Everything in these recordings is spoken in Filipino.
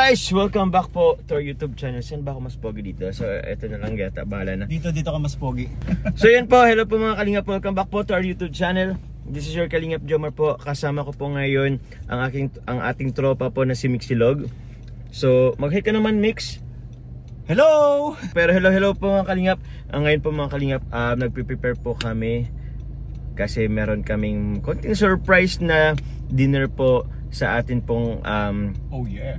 guys! Welcome back po to our YouTube channel. Saan ba ako mas pogi dito? So, eto na lang yata. Bahala na. Dito ka mas pogi. So, yan po. Hello po mga Kalingap. Welcome back po to our YouTube channel. This is your Kalingap Jomar po. Kasama ko po ngayon ang ating tropa po na si Mixilog. So, mag-hi ka naman, Mix. Hello! Pero hello po mga Kalingap. Ngayon po mga Kalingap, nagpe-prepare po kami. Kasi meron kaming konting surprise na dinner po sa atin pong oh yeah.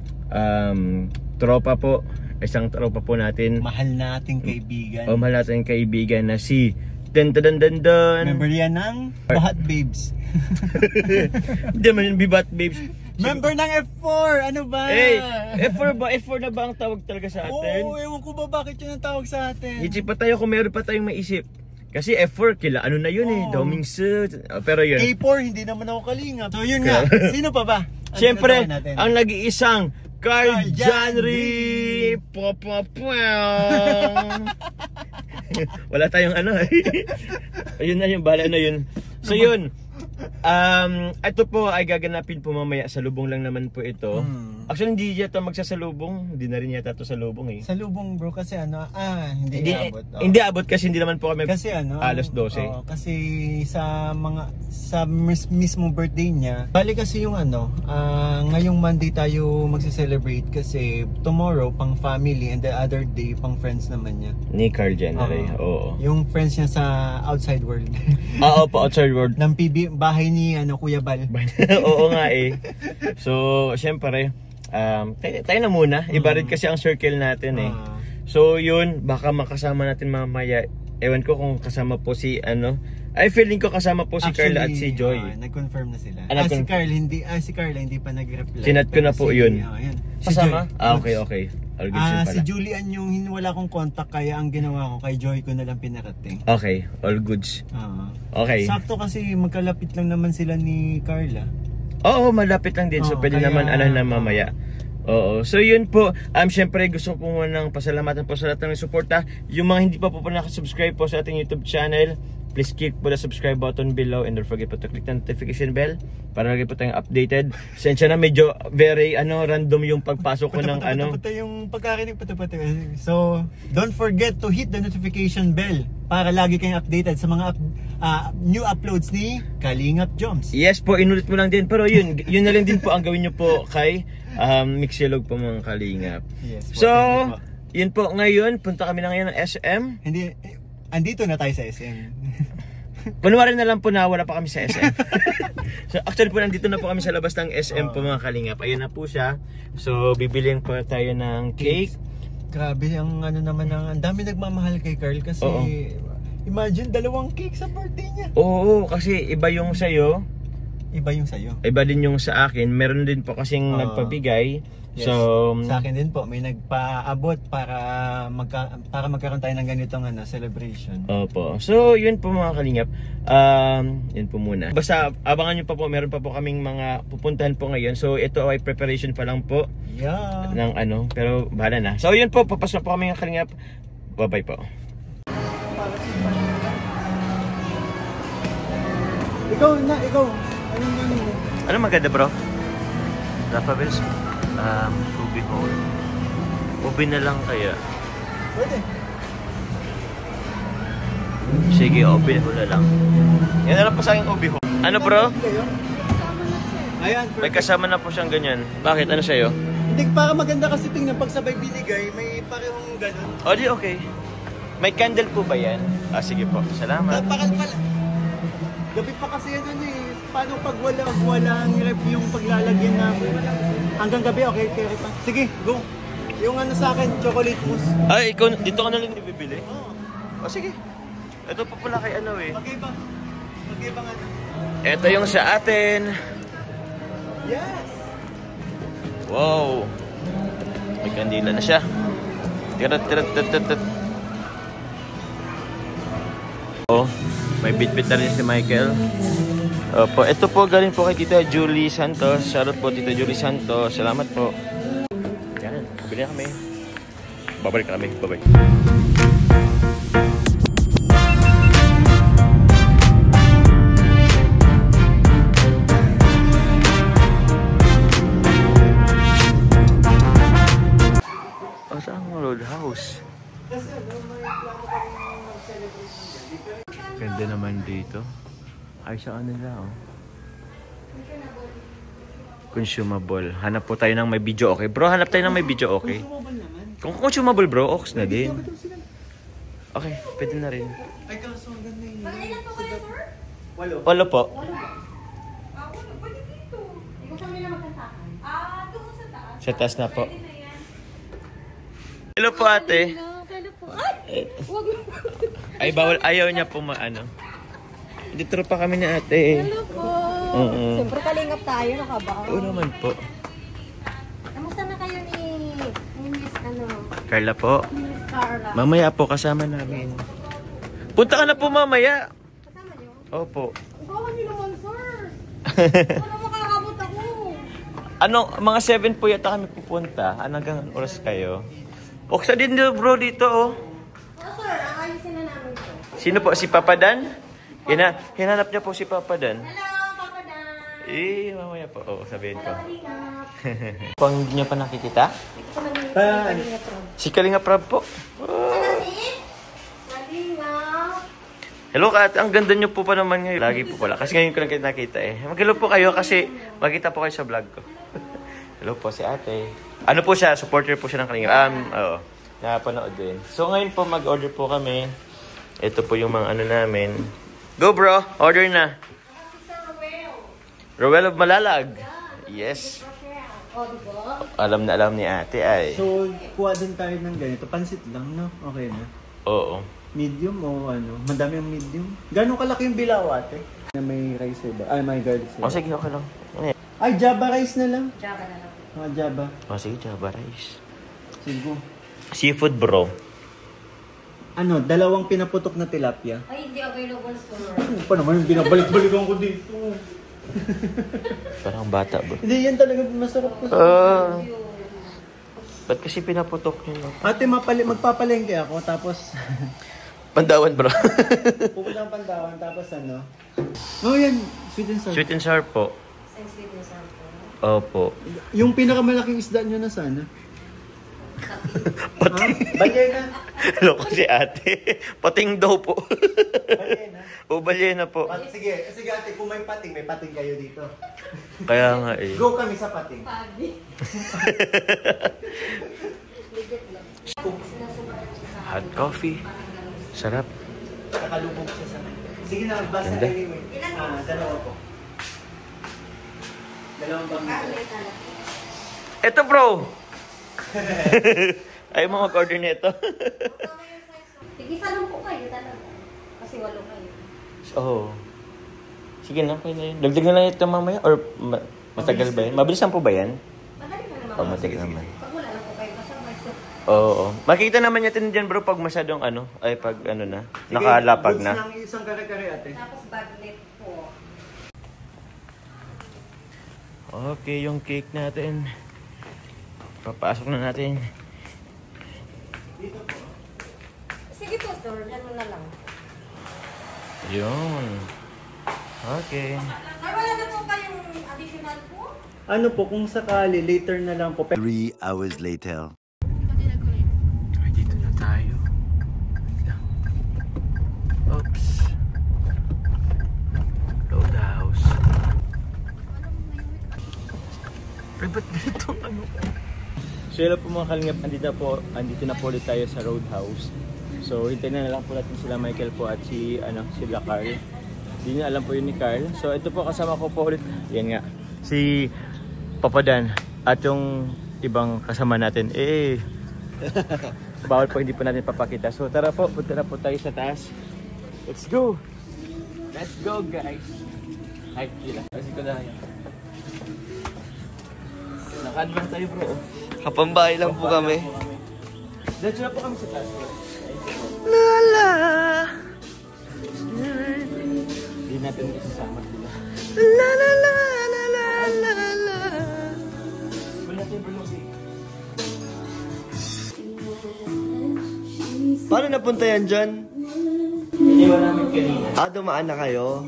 Tropa po. Isang tropa po natin. Mahal nating kaibigan. Mahal nating kaibigan na si Dan. Member yan ng Bahat Babes. Hindi man yung Bibat Babes. Member ng F4! Ano ba? Hey, F4 ba? F4 na ba ang tawag talaga sa atin? Oo, ewan ko ba bakit yun ang tawag sa atin. Isip pa tayo kung meron pa tayong maisip. Kasi F4, kila ano na yun Doming pero yun. K4, hindi naman ako Kalingap. So yun nga, sino pa ba? Siyempre, ang nag-iisang Carl Janry! Wala tayong ano ayun na yung bala na yun. So yun, ito po ay gaganapin po mamaya. Salubong lang naman po ito. Actually hindi yata magsasalubong. Hindi na rin yata ito salubong Salubong bro kasi hindi abot. Hindi abot kasi hindi naman po kami kasi alas 12. Kasi sa mismo birthday niya. Bali kasi yung ngayong Monday tayo magse-celebrate kasi tomorrow pang family and the other day pang friends naman niya. Ni Carl Janry. Oo. Yung friends niya sa outside world. Oo po, outside world. Ng bahay ni Kuya Bal. Oo nga So, syempre, tayo na muna. Iba rin kasi ang circle natin So, yun, baka makasama natin mamaya. Ewan ko kung kasama po si ay feeling ko kasama po si Carla at si Joy. Nag-confirm na sila. Si Carla hindi pa nag-reply. Sinat ko na po yun. Kasama? Okay. Si Julian yung wala akong contact kaya ang ginawa ko kay Joy ko na lang pinarating. Okay, all goods. Okay. Sakto kasi magkalapit lang naman sila ni Carla. Oo, malapit lang din. So pwede naman na mamaya. Oo. So yun po. Syempre gusto ko po munang pasalamatan po sa lahat ng suporta. Yung mga hindi pa po nakasubscribe po sa ating YouTube channel, please click po the subscribe button below and don't forget po to click the notification bell para lagi po tayong updated. Sensya na medyo very random yung pagpasok ko ng yung pagkarinig So, don't forget to hit the notification bell para lagi kayong updated sa mga new uploads ni Kalingap Joms. Yes po, inulit mo lang din. Pero yun na lang din po ang gawin nyo po kay Mixilog po mga Kalingap. Yes po, so, yun po ngayon, punta kami na ngayon ng SM. Andito na tayo sa SM. Kunwari na lang po na wala pa kami sa SM. So actually po nandito na po kami sa labas ng SM po mga Kalingap. Ayun na po siya. So bibiliin po tayo ng cake. Grabe ang ang dami nagmamahal kay Carl kasi imagine 2 cake sa birthday niya. Oo, kasi iba yung sa'yo. Iba yung sa'yo. Iba din yung sa akin. Meron din po kasing nagpabigay. Yes. So sa akin din po may nagpaabot para magkaroon tayo ng ganitong celebration. Opo. So yun po mga Kalingap. Yun po muna. Basta abangan nyo pa po, meron pa po kaming mga pupuntahan po ngayon. So ito ay preparation pa lang po. Yeah. Ng pero bahala na. So yun po, papasok po kami mga Kalingap. Bye-bye po. Ikaw. Anong gano'n mo? Ano maganda bro? Rafa Bills? Ubi hole. Ubi na lang kaya. Pwede. Sige, ubi hole na lang. Yan na lang po sa akin ubi hole. Ano bro? Ayan, may kasama na po siyang ganyan. Bakit? Ano sa'yo? Hindi, para maganda kasi tingnan pag sabay binigay, may parehong ganun. O di okay. May candle po ba yan? Sige po. Salamat. Gabi pa kasi yan paano pag walang rep yung paglalagyan na hanggang gabi, okay pa. Sige, go. Yung sa akin, chocolate mousse. Ay, ikaw, dito ka na lang ibibili? Oo. Sige. Ito pa pala kay Magkaiba nga. Ito yung sa atin. Yes! Wow. May kandila na siya. Tirat. May bit-bit na rin si Michael. Opo, ito po galing po kay Tita Julie Santos. Shoutout po Tita Julie Santos. Salamat po. Yan, bili kami. Babalik kami. Bye-bye. Ganda naman dito. Ay, sa kanila, oh. Consumable. Hanap po tayo ng may video okay. Bro, hanap tayo ng may video okay. Kung consumable, bro, okay na din. Okay, pwede na rin. Ay, kaso ang ganda yun. Ilan po kayo, sir? Walo po. Walo. Pwede dito. Hindi ko kami na magkantakan. Doon sa taas. Sa taas na po. Pwede na yan. Hello po, ate. Hello po. Ay! Huwag mo. Ay, bawal. Ayaw niya po ano. Dito pa kami ni ate. Hello po. Siyempre kalingap tayo, nakaba. Oo naman po. Kamusta na kayo ni Miss Carla po. Miss Carla? Mamaya po kasama namin. Punta ka na po mamaya. Kasama niyo? Opo. Gawa niyo naman, sir. Wala makakabot ako. Ano, mga 7 po yata kami pupunta. Hanggang oras kayo? Oksa din bro dito, oh. Sir, ayusin na namin to. Sino po? Si Papa Dan? Hinanap niya po si Papa Dan. Hello, Papa Dan. Mamaya po. Oo, sabihin ko. Hello, Kalingap. Kung hindi niya pa nakikita? Ito pa namin si Kalingap. Si Kalinga Prab po. Kalingap. Hello, Kat. Ang ganda niyo po pa naman ngayon. Lagi po pala. Kasi ngayon ko lang nakita eh. Mag-hello po kayo kasi magkita po kayo sa vlog ko. Hello po si ate. Ano po siya? Supporter po siya ng Kalinga. Oo. Napanood din. So ngayon po mag-order po kami. Ito po yung mga ano namin. Go bro! Order na. Rowell of Malalag. Yes. Alam na alam ni ate ay. So, kuha din tayo ng ganito. Pansit lang, no? Okay na. Oo. Medium o ano? Madami ang medium. Gano'ng kalaki yung bilaw, ate? Na may rice ba? Ay, may garlic O sige, okay lang. Ay, Java rice na lang. Java na lang. Java. O sige, Java rice. Sige. Seafood bro. Ano, 2 pinaputok na tilapia. Ay, hindi available, sir. Ano pa naman yung binabalik-balikan ko dito? Parang bata bro. Hindi, yan talaga masarap ko. Ba't kasi pinaputok nyo? Ate, magpapalengke ako, tapos... Pandawan bro. pupunta ng Pandawan, tapos ano? Oh, yan. Sweet and sour. Sweet and sour po. Sweet and sour po. Opo. Yung pinakamalaking isda nyo na sana. Pating. Balyena. Loko si ate. Pating daw po. Balyena. O balyena po. Sige ate, kung may pating kayo dito. Kaya nga eh. Go kami sa pating. Pagi. Legit lang. Hot coffee. Sarap. Nakalubog siya sa akin. Sige na, basta Ganda. anyway. 2 po. 2 bang Eto bro. Ayaw mo mag-order nito. Tig-isa lang po kayo talaga. Kasi 8 kayo. Oh. Sige na, okay na yun. Dagdag na lang ito mamaya or matagal ba yan? Mabilisan po ba yan? Madali lang naman. Oh, matagal naman. Pag wala lang po kayo kasama, sir. Oo. Makikita naman natin dyan bro pag masyadong ano, ay pag ano na, nakalapag na. Goods ng isang kare-kare ate. Tapos bagnet po. Okay, yung cake natin. Papasok na natin. Sige po, sir. Ganun na lang. Yun. Okay. Sir, wala na po kayong additional po? Ano po, kung sakali, later na lang po. 3 hours later. Ay, dito na tayo. Wait lang. Oops. Load house. Ay, ba't dito? Ano? So yun po mga kalingap, andito na po ulit tayo sa Roadhouse. So hintayin na lang po natin sila Michael po at sila Carl. Hindi na alam po yun ni Carl. So ito po kasama ko po ulit. Yan nga, si Papa Dan at yung ibang kasama natin. Bawal po, hindi po natin papakita. So tara po, punta na po tayo sa taas. Let's go! Let's go guys! Ay, sila. Kasi ko na yan. Nakad lang tayo bro. Kapambahay lang po kami. Diretso na po kami sa taas. Lala. Hindi natin isasama sila. La la la la la la la. Wala tayo bro. Paano napunta yan dyan? Iniwan namin kanina. Dumaan na kayo?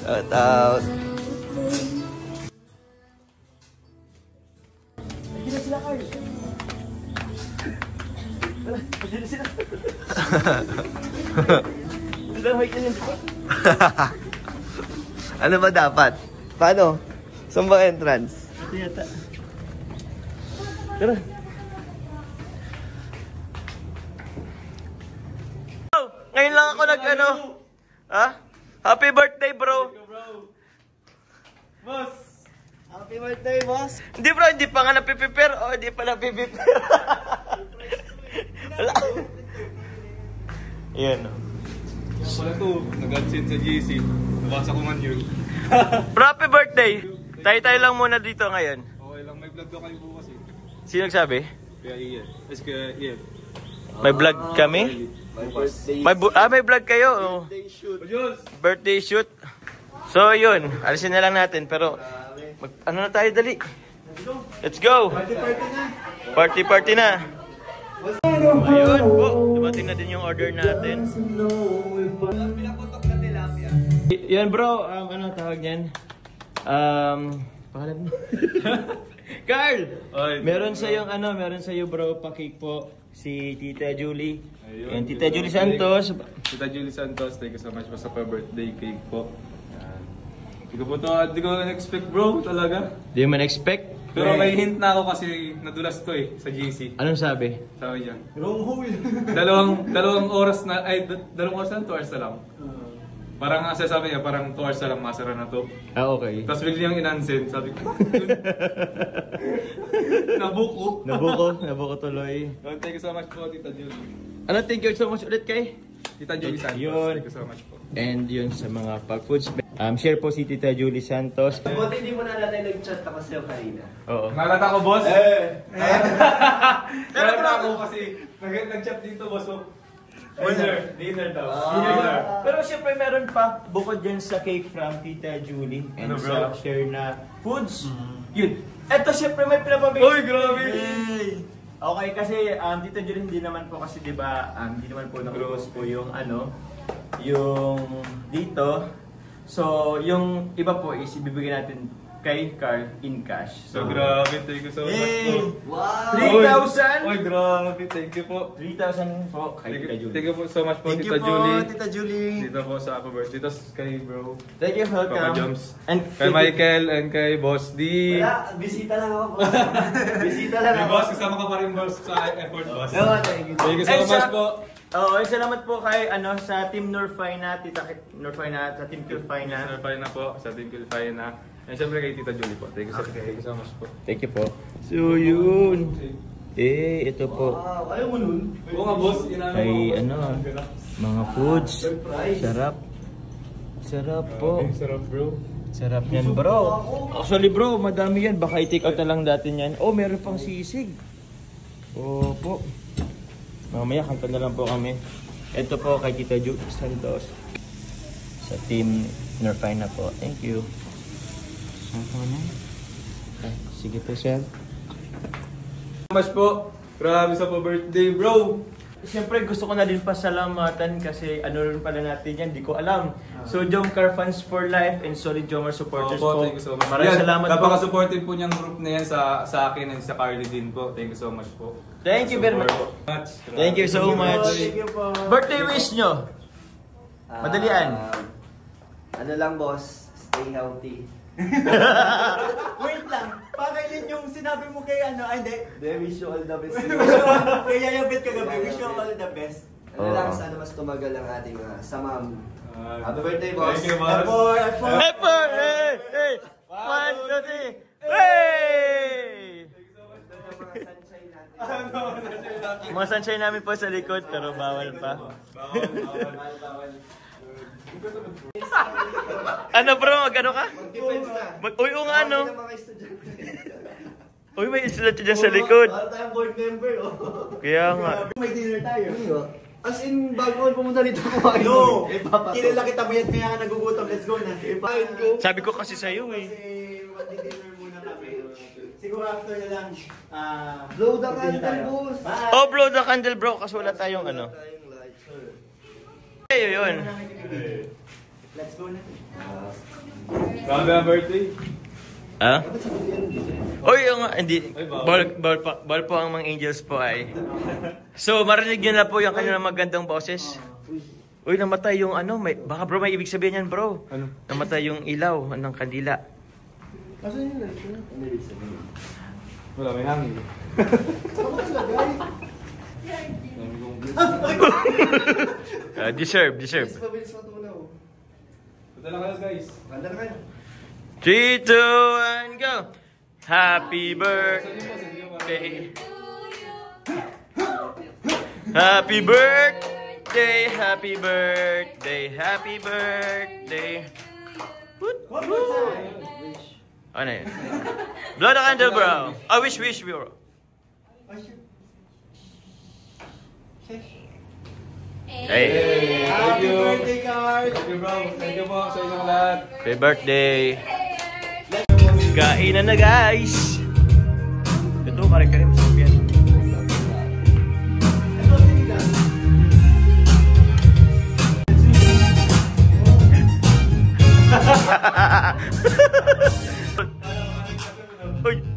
Shout out. Pagdili sila. Sila, may kanyan. Ano ba dapat? Paano? Saan ba entrance? Ito yata. Tara. Ngayon lang ako nag-ano. Ha? Happy birthday, bro. Boss! Happy birthday, boss! Hindi bro, hindi pa nga napiprepare. Oh, hindi pa napiprepare. Wala. Yan. Pala to, nag-adsin sa GC. Nabasa ko man yun. Bro, happy birthday. Tayo-tayo lang muna dito ngayon. Okay lang, may vlog daw kayo bukas eh. Sino nagsabi? Kaya Ian. Kaya Ian. May vlog kami? My birthday. May vlog kayo. Oh. shoot. Birthday shoot. So yun, alisin na lang natin. Pero, ano na tayo, dali. Let's go. Party na. Ayun po, dumating na din yung order natin. Yan bro, ano tawag niyan? Pangalan mo? Carl! Meron sa yung meron sa iyo bro, pa-cake po si Tita Julie. Ayun, And Tita Julie Santos. Tita Julie Santos, thank you so much po sa birthday cake po. Hindi ko na-expect bro, talaga. Di mo na-expect? Pero may hint na ako kasi nadulas to eh, sa GC. Anong sabi? Sabi niya. Wrong hole. dalawang oras na, 2 hours na lang. Parang sabi niya, parang 2 hours na lang masara na to. Ah, okay. Tapos biglang in-unsend, sabi ko, Nabuko tuloy. Thank you so much po, Tita Julie. Ano, thank you so much ulit kay? Tita Julie Santos, Yun. thank you so much po. And yun sa mga pag-foods. Share po si Tita Julie Santos. Buti hindi mo na natin nag-chat ako sa'yo kanina. Oo. Nalata ko, boss? Nalata ko kasi nag-chat dito, boss. Dinner daw. Pero syempre meron pa bukod dyan sa cake from Tita Julie and Ano, bro? sa share na foods. Yun. Eto syempre may pinapabigay. Uy, grabe! Yay! Okay kasi Tita Julie hindi naman po kasi 'di ba hindi naman po naubos po yung yung dito. So yung iba po is ibibigay natin kay Carl in cash. So, grabe, thank you so much po. Wow! 3,000? Uy, grabe, thank you po. 3,000 po kay Tita Julie. Thank you po so much po, Thank Tita you po, Julie. Tita Julie. Dito po sa Apple Birthday. Dito kay bro. Thank you, Papa welcome. Joms. And Kay Michael and kay Boss D. Wala, bisita lang ako. Bisita lang Hey, ako. boss, kasama ka pa rin boss sa effort, boss. Thank you. Thank you so And much sa- po. Oo, salamat po kay sa Team Norfina, Tita Norfina, sa Team Kilfina. Surprise na po sa Team Kilfine na. And syempre kay Tita Julie po. Thank you so much po. Thank you po. So yun. Ito po. Wow, ayaw mo nun? Oo nga, boss. Kay mga foods. Sarap. Sarap po. Sarap, bro. Sarap yan bro. Actually bro, madami yan. Baka i-take out na lang natin yan. Oh, meron pang sisig. Opo. Mamaya kanta na lang po kami. Ito po kay Tita Julie Santos. Sa Team Norfina po. Thank you. Sige po, sir. Much po. Grabe sa pa-birthday, bro. Siyempre gusto ko na din pasalamatan kasi rin pala natin yan, di ko alam. So Jomcar Fans for Life and Solid Jomar supporters po. Thank you so much. Maraming salamat po. Napaka-supportive po niyang group na yan sa akin and sa Carly din po. Thank you so much po. Thank you very much. Thank you so much. Thank you po. Birthday wish nyo. Madalian. Ano lang, boss? Stay healthy. Wait lang. Parang yun yung sinabi mo kay hindi. Wish you all the best. Kay Yayabit kagabi. Wish you all the best. Ano lang, sana mas tumagal ang ating samam. Happy birthday, boss. Thank you, boss. Effort! Hey! 1, 2, 3! Hey! Mga sunshine namin po sa likod pero bawal pa. Ano bro, mag-ano ka? Defense na. Uy, nga ano? Mga mga estudyante. Uy, may estudyante dyan sa likod. Para tayong board member, Kaya nga. May dinner tayo. As in, bago ako pumunta dito kumain. No! Ipapato. Kilala kita mo yan kaya ka nagugutom. Let's go na. Ipapain ko. Sabi ko kasi sa'yo eh. Kasi mag-dinner muna kami. Siguro after na lang. Blow the continue candle, tayo. boss. Bye! Oh bro, the candle bro, kasi wala tayong ano. Tayong light. Ayun yun. Let's go na. Grabe ang birthday. Ah? Oy, hindi. Ball po ang mga Angels po ay. So, marinig nyo na po yung kanilang magandang boses. Uy, namatay yung ano, baka bro, may ibig sabihin yan bro. Ano? Namatay yung ilaw ng kandila. Asan yung light na? Ano ibig sabihin? Wala, may hangin. Deserve. Pabilis mo tunaw. Punta na kayo guys. Kanda na kayo. 3, 2, 1, go! Happy birthday! Happy birthday! Happy birthday! Happy birthday! One more time. Ano yun? Blow the candle, bro! Oh, wish, bro! Hey! Happy birthday, Carl! Thank you bro. Thank you po sa inyong lahat. Happy birthday! Kain na guys! Ito, kare-kare masarap yan.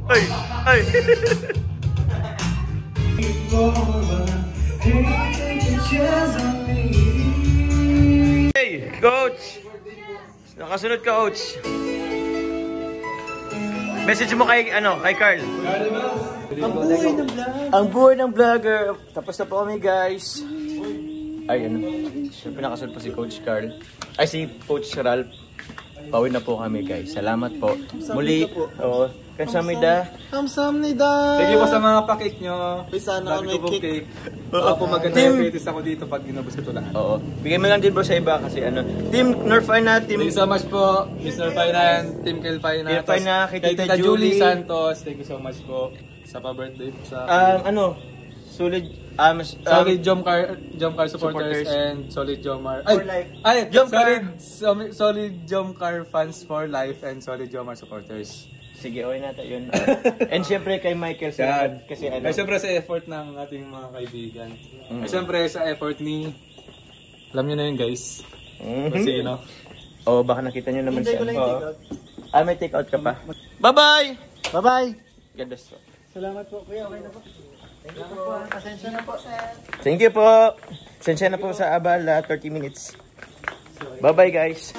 Ay! Hey, coach! Nakasunod ka, coach. Message mo kay Carl. Ang buhay ng vlogger. Tapos na po kami, guys. Ay, siyempre nakasunod po si Coach Carl. Ay, si Coach Ralph. Pauwi na po kami, guys. Salamat po. Muli. Oo. Kamsahamnida. Kamsahamnida. Thank you po sa mga pakik nyo. Sana Dami ko may pong cake. Ako maganda yung creators ako dito pag inubos ko ito lahat. Oo. Bigay mo lang din bro sa iba kasi Team Norfina, Team... Thank you so much po, Mr. Finan, Team Kelfina, Kelfina, kay kay Tita Tita Julie Julie Santos. Thank you so much po sa pa-birthday sa Solid... Solid Jomcar supporters and Solid Jomar. For life. Solid Jomcar fans for life and Solid Jomar supporters. Sige, okay natin yun. And syempre kay Michael Yan. kasi Ay, syempre sa effort ng ating mga kaibigan. Ay, syempre sa effort ni... Alam nyo na yun guys. Kasi Oo, baka nakita nyo naman siya. Hindi ko lang yung take out. May take out ka pa. Bye-bye! Bye-bye. God bless po. Salamat po, kuya. Okay na po. Thank you po. Pasensya na po, sir. Thank you po. Pasensya na po sa abala, 30 minutes. Bye-bye guys.